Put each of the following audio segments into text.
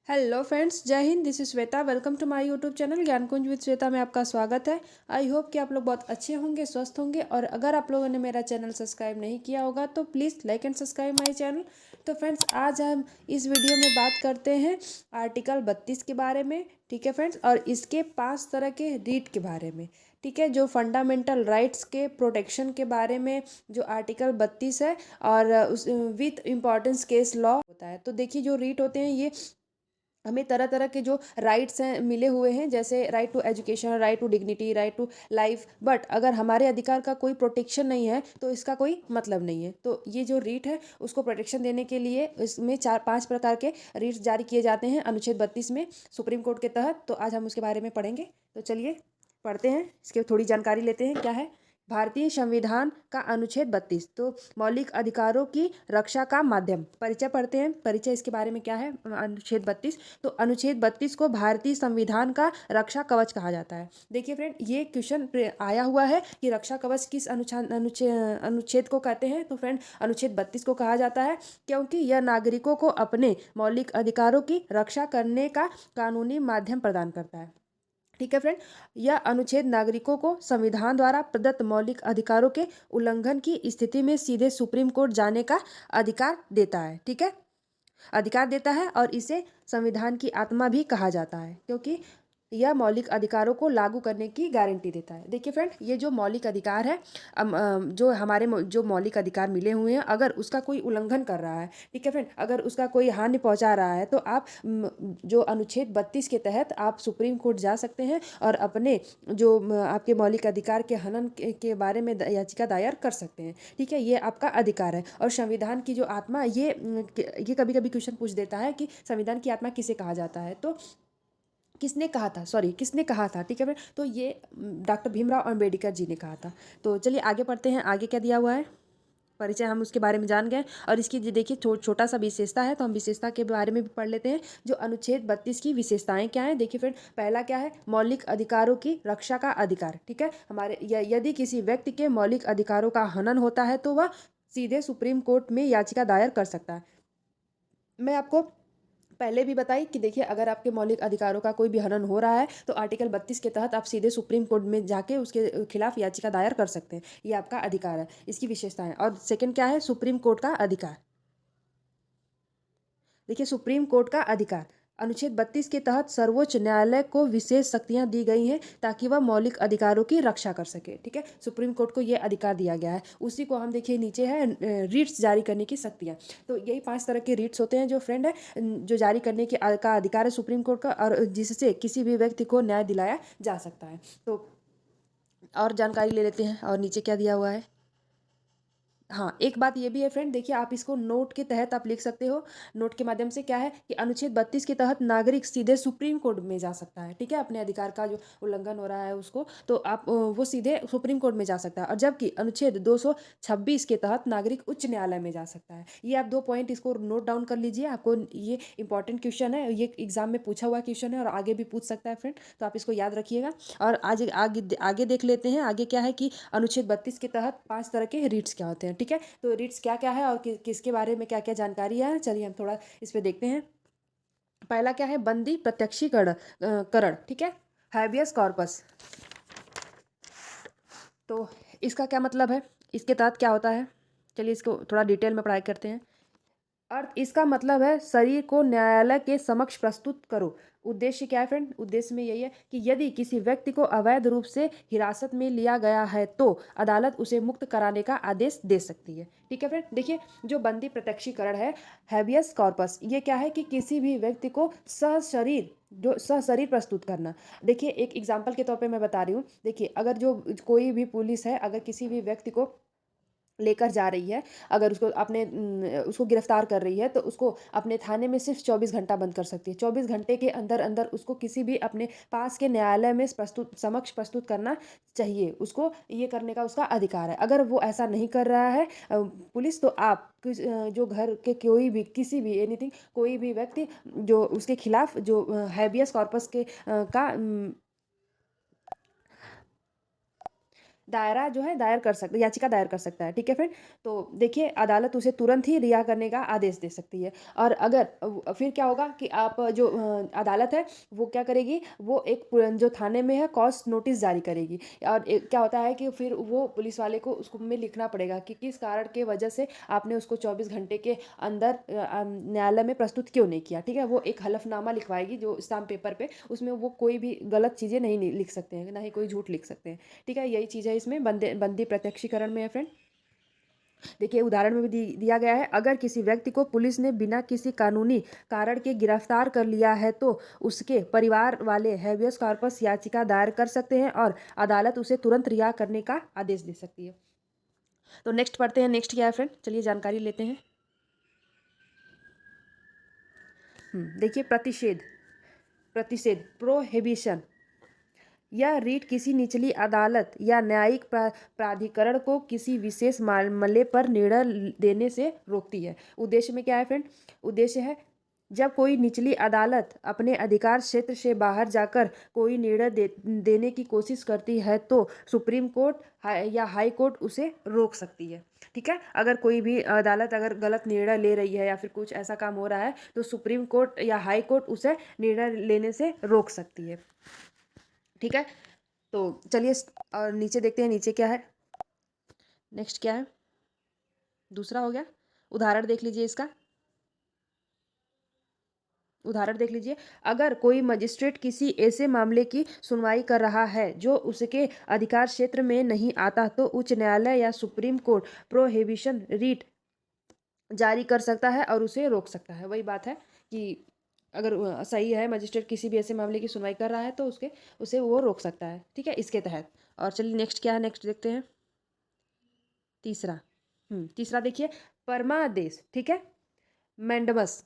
Hello friends, जय Hind. This is Shweta. Welcome to my YouTube channel Gyankunj with Shweta में आपका स्वागत है। आई होप कि आप लोग बहुत अच्छे होंगे, स्वस्थ होंगे। और अगर आप लोगों ने मेरा चैनल सब्सक्राइब नहीं किया होगा तो please like and subscribe my channel. तो फ्रेंड्स, आज हम इस वीडियो में बात करते हैं आर्टिकल 32 के बारे में। ठीक है फ्रेंड्स, और इसके 5 तरह के रीट के बारे में। ठीक है, जो फंडामेंटल राइट्स के प्रोटेक्शन के बारे में जो आर्टिकल 32 है, और उस विथ इम्पॉर्टेंस केस लॉ होता है। तो देखिए, जो रीट होते हैं ये हमें तरह तरह के जो राइट्स हैं मिले हुए हैं, जैसे right to education, right to dignity, right to life. But अगर हमारे अधिकार का कोई प्रोटेक्शन नहीं है तो इसका कोई मतलब नहीं है। तो ये जो रीट है उसको प्रोटेक्शन देने के लिए इसमें 4-5 प्रकार के रीट्स जारी किए जाते हैं अनुच्छेद 32 में सुप्रीम कोर्ट के तहत। तो आज हम उसके बारे में पढ़ेंगे। तो चलिए पढ़ते हैं, इसके थोड़ी जानकारी लेते हैं क्या है। भारतीय संविधान का अनुच्छेद 32, तो मौलिक अधिकारों की रक्षा का माध्यम। परिचय पढ़ते हैं, परिचय इसके बारे में क्या है अनुच्छेद 32। तो अनुच्छेद 32 को भारतीय संविधान का रक्षा कवच कहा जाता है। देखिए फ्रेंड, ये क्वेश्चन आया हुआ है कि रक्षा कवच किस अनुच्छेद को कहते हैं। तो फ्रेंड, अनुच्छेद 32 को कहा जाता है क्योंकि यह नागरिकों को अपने मौलिक अधिकारों की रक्षा करने का कानूनी माध्यम प्रदान करता है। ठीक है फ्रेंड, यह अनुच्छेद नागरिकों को संविधान द्वारा प्रदत्त मौलिक अधिकारों के उल्लंघन की स्थिति में सीधे सुप्रीम कोर्ट जाने का अधिकार देता है। ठीक है, अधिकार देता है, और इसे संविधान की आत्मा भी कहा जाता है क्योंकि यह मौलिक अधिकारों को लागू करने की गारंटी देता है। देखिए फ्रेंड, ये जो मौलिक अधिकार है, जो हमारे जो मौलिक अधिकार मिले हुए हैं, अगर उसका कोई उल्लंघन कर रहा है, ठीक है फ्रेंड, अगर उसका कोई हानि पहुंचा रहा है, तो आप जो अनुच्छेद 32 के तहत आप सुप्रीम कोर्ट जा सकते हैं और अपने जो आपके मौलिक अधिकार के हनन के बारे में याचिका दायर कर सकते हैं। ठीक है, ये आपका अधिकार है। और संविधान की जो आत्मा, ये कभी कभी क्वेश्चन पूछ देता है कि संविधान की आत्मा किसे कहा जाता है। तो किसने कहा था, ठीक है फ्रेंड, तो ये डॉक्टर भीमराव अंबेडकर जी ने कहा था। तो चलिए आगे पढ़ते हैं, आगे क्या दिया हुआ है। परिचय हम उसके बारे में जान गए, और इसकी देखिए छोटा सा विशेषता है, तो हम विशेषता के बारे में भी पढ़ लेते हैं। जो अनुच्छेद 32 की विशेषताएं क्या है, देखिए फ्रेंड, पहला क्या है, मौलिक अधिकारों की रक्षा का अधिकार। ठीक है, यदि किसी व्यक्ति के मौलिक अधिकारों का हनन होता है तो वह सीधे सुप्रीम कोर्ट में याचिका दायर कर सकता है। मैं आपको पहले भी बताई कि देखिए, अगर आपके मौलिक अधिकारों का कोई भी हनन हो रहा है तो आर्टिकल 32 के तहत आप सीधे सुप्रीम कोर्ट में जाके उसके खिलाफ याचिका दायर कर सकते हैं। ये आपका अधिकार है, इसकी विशेषता है। और सेकंड क्या है, सुप्रीम कोर्ट का अधिकार। देखिए, सुप्रीम कोर्ट का अधिकार, अनुच्छेद 32 के तहत सर्वोच्च न्यायालय को विशेष शक्तियां दी गई हैं ताकि वह मौलिक अधिकारों की रक्षा कर सके। ठीक है, सुप्रीम कोर्ट को यह अधिकार दिया गया है। उसी को हम देखिए नीचे है, रीट्स जारी करने की शक्तियां। तो यही 5 तरह के रीट्स होते हैं जो फ्रेंड है, जो जारी करने की का अधिकार है सुप्रीम कोर्ट का, और जिससे किसी भी व्यक्ति को न्याय दिलाया जा सकता है। तो और जानकारी ले लेते हैं, और नीचे क्या दिया हुआ है। हाँ, एक बात ये भी है फ्रेंड, देखिए आप इसको नोट के तहत आप लिख सकते हो। नोट के माध्यम से क्या है कि अनुच्छेद 32 के तहत नागरिक सीधे सुप्रीम कोर्ट में जा सकता है। ठीक है, अपने अधिकार का जो उल्लंघन हो रहा है उसको, तो आप वो सीधे सुप्रीम कोर्ट में जा सकता है। और जबकि अनुच्छेद 226 के तहत नागरिक उच्च न्यायालय में जा सकता है। ये आप 2 पॉइंट इसको नोट डाउन कर लीजिए, आपको ये इंपॉर्टेंट क्वेश्चन है, ये एग्जाम में पूछा हुआ क्वेश्चन है और आगे भी पूछ सकता है फ्रेंड, तो आप इसको याद रखिएगा। और आज आगे आगे देख लेते हैं, आगे क्या है कि अनुच्छेद 32 के तहत 5 तरह के रीट्स क्या होते हैं। ठीक है, तो रीट्स क्या क्या है और किसके बारे में क्या क्या जानकारी है, चलिए हम थोड़ा इस पे देखते हैं। पहला क्या है, बंदी प्रत्यक्षीकरण करण। ठीक है, हैबियस कॉर्पस। तो इसका क्या मतलब है, इसके तहत क्या होता है, चलिए इसको थोड़ा डिटेल में पढ़ाई करते हैं। अर्थ इसका मतलब है शरीर को न्यायालय के समक्ष प्रस्तुत करो। उद्देश्य क्या है फ्रेंड, उद्देश्य में यही है कि यदि किसी व्यक्ति को अवैध रूप से हिरासत में लिया गया है तो अदालत उसे मुक्त कराने का आदेश दे सकती है। ठीक है फ्रेंड, देखिए जो बंदी प्रत्यक्षीकरण है, हैबियस कॉर्पस, ये क्या है कि किसी भी व्यक्ति को सशरीर प्रस्तुत करना। देखिए एक एग्जाम्पल के तौर पे मैं बता रही हूँ। देखिए, अगर जो कोई भी पुलिस है, अगर किसी भी व्यक्ति को लेकर जा रही है, अगर उसको गिरफ्तार कर रही है, तो उसको अपने थाने में सिर्फ 24 घंटा बंद कर सकती है। 24 घंटे के अंदर अंदर उसको किसी भी अपने पास के न्यायालय में समक्ष प्रस्तुत करना चाहिए। उसको ये करने का उसका अधिकार है। अगर वो ऐसा नहीं कर रहा है पुलिस, तो आप जो घर के कोई भी किसी भी एनीथिंग कोई भी व्यक्ति जो उसके खिलाफ जो हैबियस कॉर्पस के का दायरा जो है दायर कर सकता याचिका दायर कर सकता है। ठीक है फ्रेंड? तो देखिए अदालत उसे तुरंत ही रिहा करने का आदेश दे सकती है। और अगर फिर क्या होगा कि आप जो अदालत है वो क्या करेगी, वो एक जो थाने में है कॉज नोटिस जारी करेगी। और क्या होता है कि फिर वो पुलिस वाले को उसको में लिखना पड़ेगा कि किस कारण के वजह से आपने उसको 24 घंटे के अंदर न्यायालय में प्रस्तुत क्यों नहीं किया। ठीक है? वो एक हलफनामा लिखवाएगी जो स्टाम्प पेपर पे, उसमें वो कोई भी गलत चीज़ें नहीं लिख सकते हैं, ना ही कोई झूठ लिख सकते हैं। ठीक है? यही चीज़ है इसमें बंदी प्रत्यक्षीकरण में है फ्रेंड। देखिए उदाहरण में भी दिया गया है, अगर किसी व्यक्ति को पुलिस ने बिना किसी कानूनी कारण के गिरफ्तार कर लिया है तो उसके परिवार वाले हैबियस कॉर्पस याचिका दायर कर सकते हैं और अदालत उसे तुरंत रिहा करने का आदेश दे सकती है। तो नेक्स्ट पढ़ते हैं, नेक्स्ट क्या है फ्रेंड, चलिए जानकारी लेते हैं। देखिए प्रतिषेध, प्रतिषेध प्रोहिबिशन, यह रीट किसी निचली अदालत या न्यायिक प्राधिकरण को किसी विशेष मामले पर निर्णय देने से रोकती है। उद्देश्य में क्या है फ्रेंड, उद्देश्य है जब कोई निचली अदालत अपने अधिकार क्षेत्र से बाहर जाकर कोई निर्णय देने की कोशिश करती है तो सुप्रीम कोर्ट या हाई कोर्ट उसे रोक सकती है। ठीक है? अगर कोई भी अदालत अगर गलत निर्णय ले रही है या फिर कुछ ऐसा काम हो रहा है तो सुप्रीम कोर्ट या हाई कोर्ट उसे निर्णय लेने से रोक सकती है। ठीक है? तो चलिए और नीचे देखते हैं, नीचे क्या है, नेक्स्ट क्या है, दूसरा हो गया। उदाहरण देख लीजिए इसका, उदाहरण देख लीजिए, अगर कोई मजिस्ट्रेट किसी ऐसे मामले की सुनवाई कर रहा है जो उसके अधिकार क्षेत्र में नहीं आता तो उच्च न्यायालय या सुप्रीम कोर्ट प्रोहिबिशन रीट जारी कर सकता है और उसे रोक सकता है। वही बात है कि अगर सही है मजिस्ट्रेट किसी भी ऐसे मामले की सुनवाई कर रहा है तो उसे वो रोक सकता है। ठीक है? इसके तहत। और चलिए नेक्स्ट क्या है, नेक्स्ट देखते हैं, तीसरा। तीसरा देखिए, परमादेश। ठीक है? मैंडमस,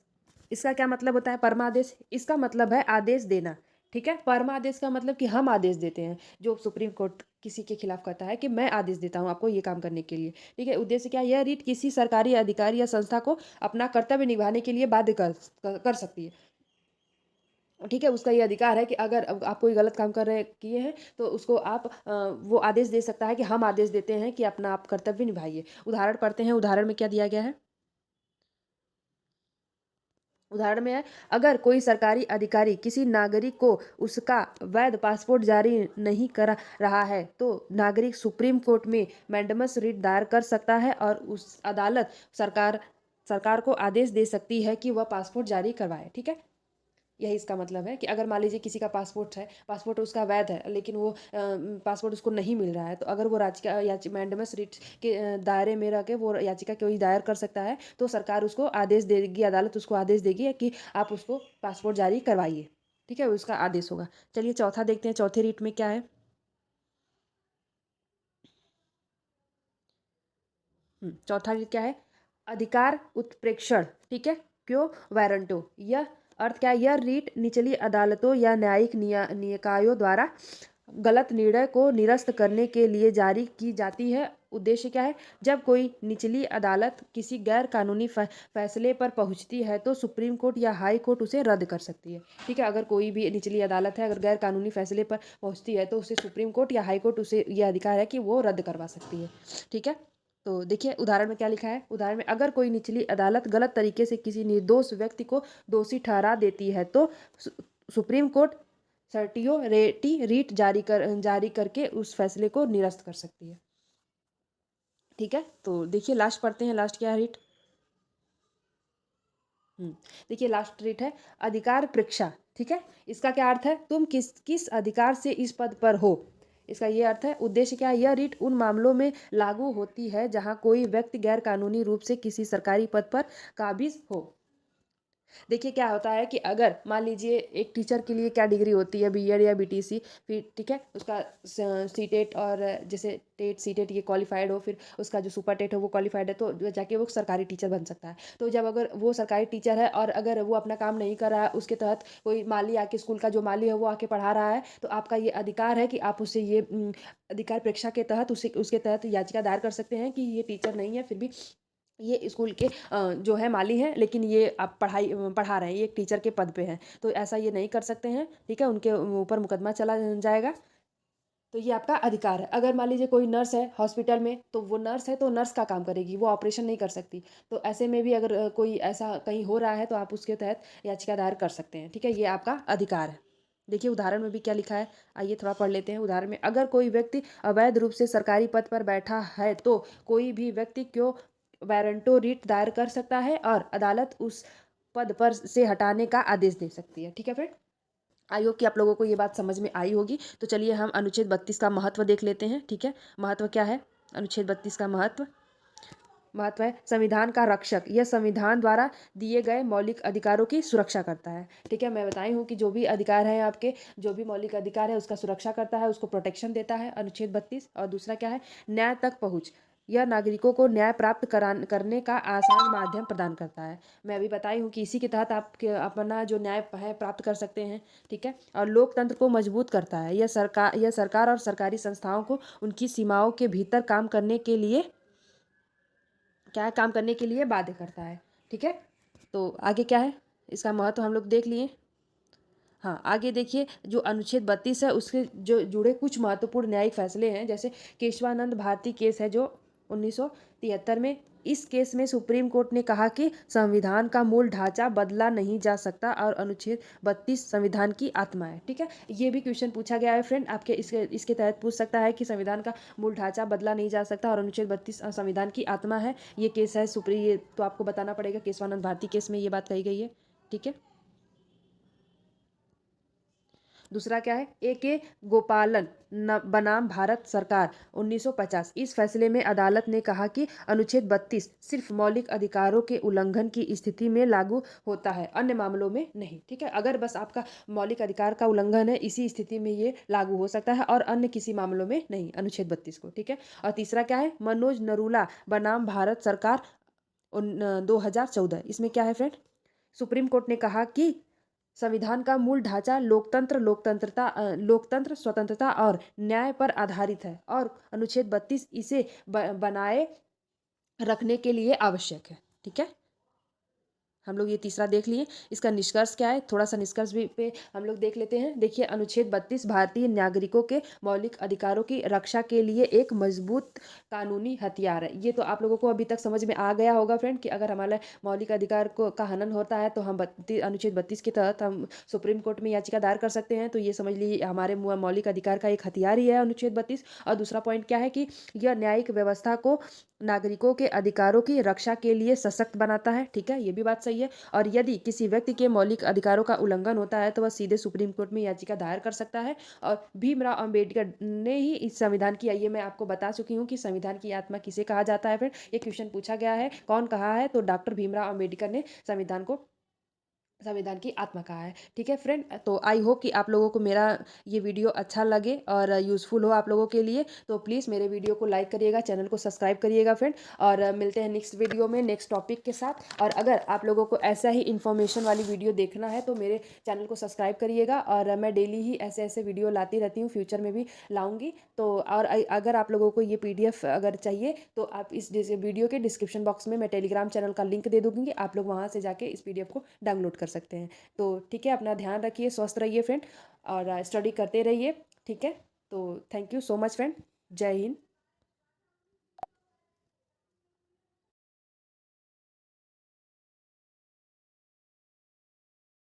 इसका क्या मतलब होता है परमादेश, इसका मतलब है आदेश देना। ठीक है? परमादेश का मतलब कि हम आदेश देते हैं, जो सुप्रीम कोर्ट किसी के खिलाफ कहता है कि मैं आदेश देता हूँ आपको ये काम करने के लिए। ठीक है? उद्देश्य क्या है, यह रीट किसी सरकारी अधिकारी या संस्था को अपना कर्तव्य निभाने के लिए बाध्य कर सकती है। ठीक है? उसका ये अधिकार है कि अगर आप कोई गलत काम कर रहे किए हैं तो उसको आप वो आदेश दे सकता है कि हम आदेश देते हैं कि अपना आप कर्तव्य निभाइए। उदाहरण पढ़ते हैं, उदाहरण में क्या दिया गया है, उदाहरण में है, अगर कोई सरकारी अधिकारी किसी नागरिक को उसका वैध पासपोर्ट जारी नहीं करा रहा है तो नागरिक सुप्रीम कोर्ट में मैंडमस रिट दायर कर सकता है और उस अदालत सरकार को आदेश दे सकती है कि वह पासपोर्ट जारी करवाए। ठीक है? यही इसका मतलब है कि अगर मान लीजिए किसी का पासपोर्ट है, पासपोर्ट उसका वैध है लेकिन वो पासपोर्ट उसको नहीं मिल रहा है तो अगर वो याचिका मैंडमस रिट के दायरे में रह के वो याचिका कोई दायर कर सकता है तो सरकार उसको आदेश देगी, अदालत उसको आदेश देगी कि आप उसको पासपोर्ट जारी करवाइए। ठीक है? उसका आदेश होगा। चलिए चौथा देखते हैं, चौथे रीट में क्या है। चौथा रीट क्या है, अधिकार उत्प्रेक्षण। ठीक है? क्यों वारंटो, यह अर्थ क्या है, यह रीट निचली अदालतों या न्यायिक निकायों द्वारा गलत निर्णय को निरस्त करने के लिए जारी की जाती है। उद्देश्य क्या है, जब कोई निचली अदालत किसी गैर कानूनी फैसले पर पहुंचती है तो सुप्रीम कोर्ट या हाई कोर्ट उसे रद्द कर सकती है। ठीक है? अगर कोई भी निचली अदालत है अगर गैर कानूनी फैसले पर पहुंचती है तो उसे सुप्रीम कोर्ट या हाई कोर्ट उसे यह अधिकार है कि वो रद्द करवा सकती है। ठीक है? तो देखिए उदाहरण में क्या लिखा है, उदाहरण में, अगर कोई निचली अदालत गलत तरीके से किसी निर्दोष व्यक्ति को दोषी ठहरा देती है तो सुप्रीम कोर्ट सर्टियोरेटी रीट जारी करके उस फैसले को निरस्त कर सकती है। ठीक है? तो देखिए लास्ट पढ़ते हैं, लास्ट क्या है रीट। देखिए लास्ट रीट है अधिकार परीक्षा। ठीक है? इसका क्या अर्थ है, तुम किस किस अधिकार से इस पद पर हो, इसका ये अर्थ है। उद्देश्य क्या है, यह रीट उन मामलों में लागू होती है जहां कोई व्यक्ति गैर कानूनी रूप से किसी सरकारी पद पर काबिज हो। देखिए क्या होता है कि अगर मान लीजिए एक टीचर के लिए क्या डिग्री होती है, बीएड या बीटीसी, फिर ठीक है उसका सीटेट और जैसे टेट सीटेट ये क्वालिफाइड हो, फिर उसका जो सुपर टेट हो वो क्वालिफाइड है तो जाके वो सरकारी टीचर बन सकता है। तो जब अगर वो सरकारी टीचर है और अगर वो अपना काम नहीं कर रहा है, उसके तहत कोई माली आके स्कूल का जो माली है वो आके पढ़ा रहा है तो आपका ये अधिकार है कि आप उसे ये अधिकार परीक्षा के तहत उसे उसके तहत याचिका दायर कर सकते हैं कि ये टीचर नहीं है फिर भी ये स्कूल के जो है माली हैं लेकिन ये आप पढ़ा रहे हैं, ये एक टीचर के पद पे हैं तो ऐसा ये नहीं कर सकते हैं। ठीक है? उनके ऊपर मुकदमा चला जाएगा। तो ये आपका अधिकार है। अगर मान लीजिए कोई नर्स है हॉस्पिटल में, तो वो नर्स है तो नर्स का काम करेगी, वो ऑपरेशन नहीं कर सकती। तो ऐसे में भी अगर कोई ऐसा कहीं हो रहा है तो आप उसके तहत याचिका दायर कर सकते हैं। ठीक है, ये आपका अधिकार है। देखिए उदाहरण में भी क्या लिखा है, आइए थोड़ा पढ़ लेते हैं। उदाहरण में, अगर कोई व्यक्ति अवैध रूप से सरकारी पद पर बैठा है तो कोई भी व्यक्ति क्यों वारंटो रिट दायर कर सकता है और अदालत उस पद पर से हटाने का आदेश दे सकती है। ठीक है फ्रेंड, आई होप कि आप लोगों को ये बात समझ में आई होगी। तो चलिए हम अनुच्छेद 32 का महत्व देख लेते हैं। ठीक है, महत्व क्या है अनुच्छेद 32 का महत्व? महत्व है संविधान का रक्षक। यह संविधान द्वारा दिए गए मौलिक अधिकारों की सुरक्षा करता है। ठीक है, मैं बताई हूँ कि जो भी अधिकार है आपके, जो भी मौलिक अधिकार है उसका सुरक्षा करता है, उसको प्रोटेक्शन देता है अनुच्छेद 32। और दूसरा क्या है, न्याय तक पहुँच। यह नागरिकों को न्याय प्राप्त करने का आसान माध्यम प्रदान करता है। मैं अभी बताई हूँ कि इसी के तहत आप अपना जो न्याय है प्राप्त कर सकते हैं। ठीक है, और लोकतंत्र को मजबूत करता है। यह सरकार और सरकारी संस्थाओं को उनकी सीमाओं के भीतर काम करने के लिए बाध्य करता है। ठीक है, तो आगे क्या है, इसका महत्व हम लोग देख लिए। हाँ, आगे देखिए जो अनुच्छेद 32 है उसके जो जुड़े कुछ महत्वपूर्ण न्यायिक फैसले हैं, जैसे केशवानंद भारती केस है जो 1973 में। इस केस में सुप्रीम कोर्ट ने कहा कि संविधान का मूल ढांचा बदला नहीं जा सकता और अनुच्छेद 32 संविधान की आत्मा है। ठीक है, ये भी क्वेश्चन पूछा गया है फ्रेंड आपके, इसके तहत पूछ सकता है कि संविधान का मूल ढांचा बदला नहीं जा सकता और अनुच्छेद 32 संविधान की आत्मा है। ये केस है ये तो आपको बताना पड़ेगा, केशवानंद भारती केस में ये बात कही गई है। ठीक है, दूसरा क्या है, ए गोपालन बनाम भारत सरकार 1950। इस फैसले में अदालत ने कहा कि अनुच्छेद 32 सिर्फ मौलिक अधिकारों के उल्लंघन की स्थिति में लागू होता है, अन्य मामलों में नहीं। ठीक है, अगर बस आपका मौलिक अधिकार का उल्लंघन है, इसी स्थिति में ये लागू हो सकता है और अन्य किसी मामलों में नहीं, अनुच्छेद 32 को। ठीक है, और तीसरा क्या है, मनोज नरूला बनाम भारत सरकार 2014। इसमें क्या है फ्रेंड, सुप्रीम कोर्ट ने कहा कि संविधान का मूल ढांचा लोकतंत्र, स्वतंत्रता और न्याय पर आधारित है और अनुच्छेद 32 इसे बनाए रखने के लिए आवश्यक है। ठीक है, हम लोग ये तीसरा देख लिए। इसका निष्कर्ष क्या है, थोड़ा सा निष्कर्ष भी पे हम लोग देख लेते हैं। देखिए अनुच्छेद 32 भारतीय नागरिकों के मौलिक अधिकारों की रक्षा के लिए एक मजबूत कानूनी हथियार है। ये तो आप लोगों को अभी तक समझ में आ गया होगा फ्रेंड कि अगर हमारे मौलिक अधिकार को का हनन होता है तो हम अनुच्छेद 32 के तहत हम सुप्रीम कोर्ट में याचिका दायर कर सकते हैं। तो ये समझ लीजिए हमारे मौलिक अधिकार का एक हथियार ही है अनुच्छेद 32। और दूसरा पॉइंट क्या है कि यह न्यायिक व्यवस्था को नागरिकों के अधिकारों की रक्षा के लिए सशक्त बनाता है। ठीक है, ये भी बात सही है। और यदि किसी व्यक्ति के मौलिक अधिकारों का उल्लंघन होता है तो वह सीधे सुप्रीम कोर्ट में याचिका दायर कर सकता है। और भीमराव अंबेडकर ने ही इस संविधान की, आइए मैं आपको बता चुकी हूँ कि संविधान की आत्मा किसे कहा जाता है। फिर ये क्वेश्चन पूछा गया है, कौन कहा है, तो डॉक्टर भीमराव अंबेडकर ने संविधान की आत्मा कहा है। ठीक है फ्रेंड, तो आई होप कि आप लोगों को मेरा ये वीडियो अच्छा लगे और यूज़फुल हो आप लोगों के लिए। तो प्लीज़ मेरे वीडियो को लाइक करिएगा, चैनल को सब्सक्राइब करिएगा फ्रेंड। और मिलते हैं नेक्स्ट वीडियो में नेक्स्ट टॉपिक के साथ। और अगर आप लोगों को ऐसा ही इन्फॉर्मेशन वाली वीडियो देखना है तो मेरे चैनल को सब्सक्राइब करिएगा। और मैं डेली ही ऐसे ऐसे वीडियो लाती रहती हूँ, फ्यूचर में भी लाऊंगी। तो और अगर आप लोगों को ये PDF अगर चाहिए तो आप इस वीडियो के डिस्क्रिप्शन बॉक्स में मैं टेलीग्राम चैनल का लिंक दे दूँगी, आप लोग वहाँ से जाके इस PDF को डाउनलोड कर सकते हैं। तो ठीक है, अपना ध्यान रखिए, स्वस्थ रहिए फ्रेंड और स्टडी करते रहिए। ठीक है, तो thank you so much friend, जय हिंद।